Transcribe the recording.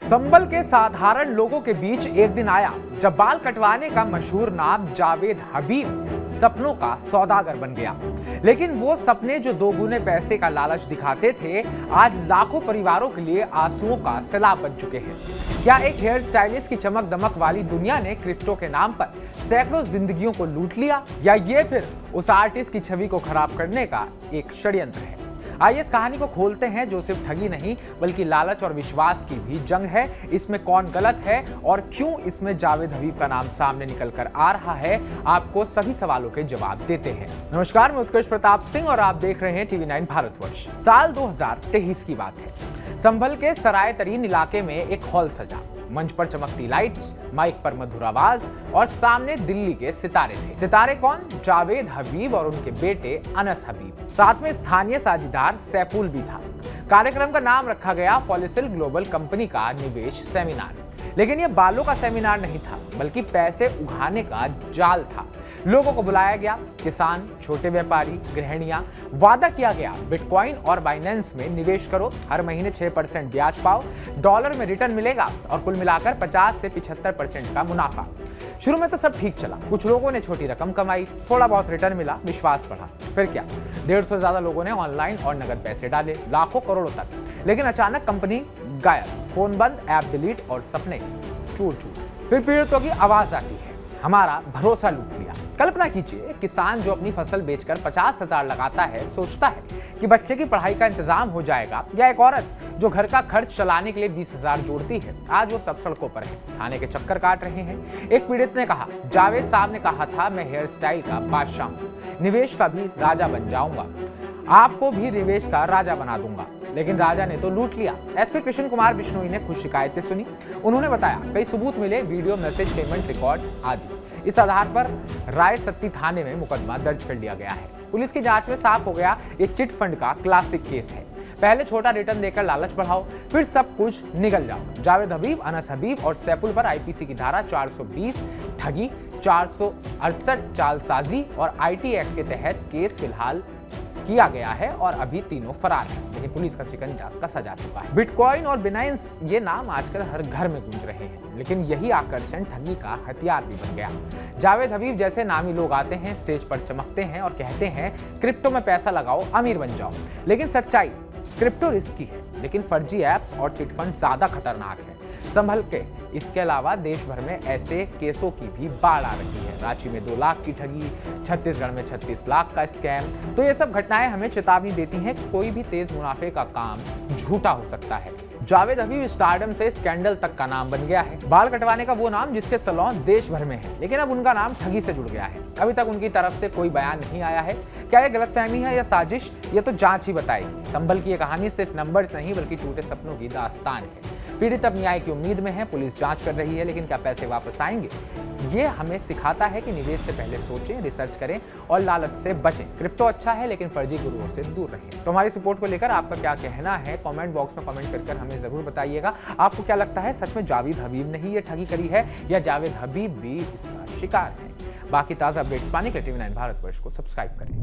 संभल के साधारण लोगों के बीच एक दिन आया जब बाल कटवाने का मशहूर नाम जावेद हबीब सपनों का सौदागर बन गया। लेकिन वो सपने जो दोगुने पैसे का लालच दिखाते थे, आज लाखों परिवारों के लिए आंसुओं का सैलाब बन चुके हैं। क्या एक हेयर स्टाइलिस्ट की चमक दमक वाली दुनिया ने क्रिप्टो के नाम पर सैकड़ों जिंदगियों को लूट लिया, या ये फिर उस आर्टिस्ट की छवि को खराब करने का एक षड्यंत्र है? आइए इस कहानी को खोलते हैं, जो सिर्फ ठगी नहीं बल्कि लालच और विश्वास की भी जंग है। इसमें कौन गलत है और क्यों इसमें जावेद हबीब का नाम सामने निकल कर आ रहा है, आपको सभी सवालों के जवाब देते हैं। नमस्कार, मैं उत्कर्ष प्रताप सिंह और आप देख रहे हैं TV9 भारतवर्ष। साल 2023 की बात है। संभल के सराय तरीन इलाके में एक हॉल सजा। मंच पर चमकती लाइट्स, माइक पर मधुर आवाज और सामने दिल्ली के सितारे थे। सितारे कौन? जावेद हबीब और उनके बेटे अनस हबीब। साथ में स्थानीय साझेदार सैफुल भी था। कार्यक्रम का नाम रखा गया पॉलिसिल ग्लोबल कंपनी का निवेश सेमिनार। लेकिन यह बालों का सेमिनार नहीं था, बल्कि पैसे उगाने का जाल था। लोगों को बुलाया गया, किसान, छोटे व्यापारी, गृहिणियां। वादा किया गया बिटकॉइन और बाइनेंस में निवेश करो, हर महीने 6% ब्याज पाओ, डॉलर में रिटर्न मिलेगा और कुल मिलाकर 50 से 75% का मुनाफा। शुरू में तो सब ठीक चला। कुछ लोगों ने छोटी रकम कमाई, थोड़ा बहुत रिटर्न मिला, विश्वास बढ़ा। फिर क्या, 150 से ज्यादा लोगों ने ऑनलाइन और नगद पैसे डाले, लाखों करोड़ों तक। लेकिन अचानक कंपनी गायब, फोन बंद, ऐप डिलीट और सपने चूर चूर। फिर पीड़ितों की आवाज आती है, हमारा भरोसा लूट लिया। कल्पना कीजिए, किसान जो अपनी फसल बेचकर 50,000 लगाता है, सोचता है कि बच्चे की पढ़ाई का इंतजाम हो जाएगा, या एक औरत जो घर का खर्च चलाने के लिए 20,000 जोड़ती है, आज वो सब सड़कों पर है, थाने के चक्कर काट रहे हैं। एक पीड़ित ने कहा, जावेद साहब ने कहा था मैं हेयर स्टाइल का बादशाह हूँ, निवेश का भी राजा बन जाऊंगा, आपको भी निवेश का राजा बना दूंगा। लेकिन राजा ने तो लूट लिया। एसपी कृष्ण कुमार बिश्नोई ने खुद शिकायतें सुनी। उन्होंने बताया कई सबूत मिले, वीडियो, मैसेज, पेमेंट रिकॉर्ड आदि। इस आधार पर राय सत्ती थाने में मुकदमा दर्ज कर लिया गया है। पुलिस की जांच में साफ हो गया, ये चिट फंड का क्लासिक केस है। पहले छोटा रिटर्न देकर लालच बढ़ाओ, फिर सब कुछ निगल जाओ। जावेद हबीब, अनस हबीब और सैफुल पर आईपीसी की धारा 420 ठगी, 468 जालसाजी और IT एक्ट के तहत केस फिलहाल किया गया है और अभी तीनों फरार हैं। लेकिन पुलिस का शिकंजा कसा जा चुका है। बिटकॉइन और बाइनेंस, ये नाम आजकल हर घर में गूंज रहे हैं, लेकिन यही आकर्षण ठगी का हथियार भी बन गया। जावेद हबीब जैसे नामी लोग आते हैं, स्टेज पर चमकते हैं और कहते हैं क्रिप्टो में पैसा लगाओ, अमीर बन जाओ। लेकिन सच्चाई, क्रिप्टो रिस्की है, लेकिन फर्जी ऐप्स और चिट फंड ज्यादा खतरनाक है। संभल के इसके अलावा देश भर में ऐसे केसों की भी बाढ़ आ रही है। रांची में 2 लाख की ठगी, छत्तीसगढ़ में 36 लाख का स्कैम। तो ये सब घटनाएं हमें चेतावनी देती हैं कि कोई भी तेज मुनाफे का काम झूठा हो सकता है। जावेद हबीब स्टारडम से स्कैंडल तक का नाम बन गया है। बाल कटवाने का वो नाम जिसके सैलून देश भर में है, लेकिन अब उनका नाम ठगी से जुड़ गया है। अभी तक उनकी तरफ से कोई बयान नहीं आया है। क्या ये गलतफहमी है या साजिश, ये तो जांच ही बताएगी। संभल की ये कहानी सिर्फ नंबर्स नहीं बल्कि टूटे सपनों की दास्तान है। पीड़ित अब न्याय की उम्मीद में है, पुलिस जांच कर रही है, लेकिन क्या पैसे वापस आएंगे? ये हमें सिखाता है कि निवेश से पहले सोचें, रिसर्च करें और लालच से बचें। क्रिप्टो अच्छा है, लेकिन फर्जी गुरुओं से दूर रहें। तो हमारी सपोर्ट को लेकर आपका क्या कहना है, कमेंट बॉक्स में कमेंट कर हमें जरूर बताइएगा। आपको क्या लगता है, सच में जावेद हबीब ने ही ये ठगी करी है या जावेद हबीब भी इसका शिकार है? बाकी ताज़ा अपडेट्स पाने के लिए TV9 भारतवर्ष को सब्सक्राइब करें।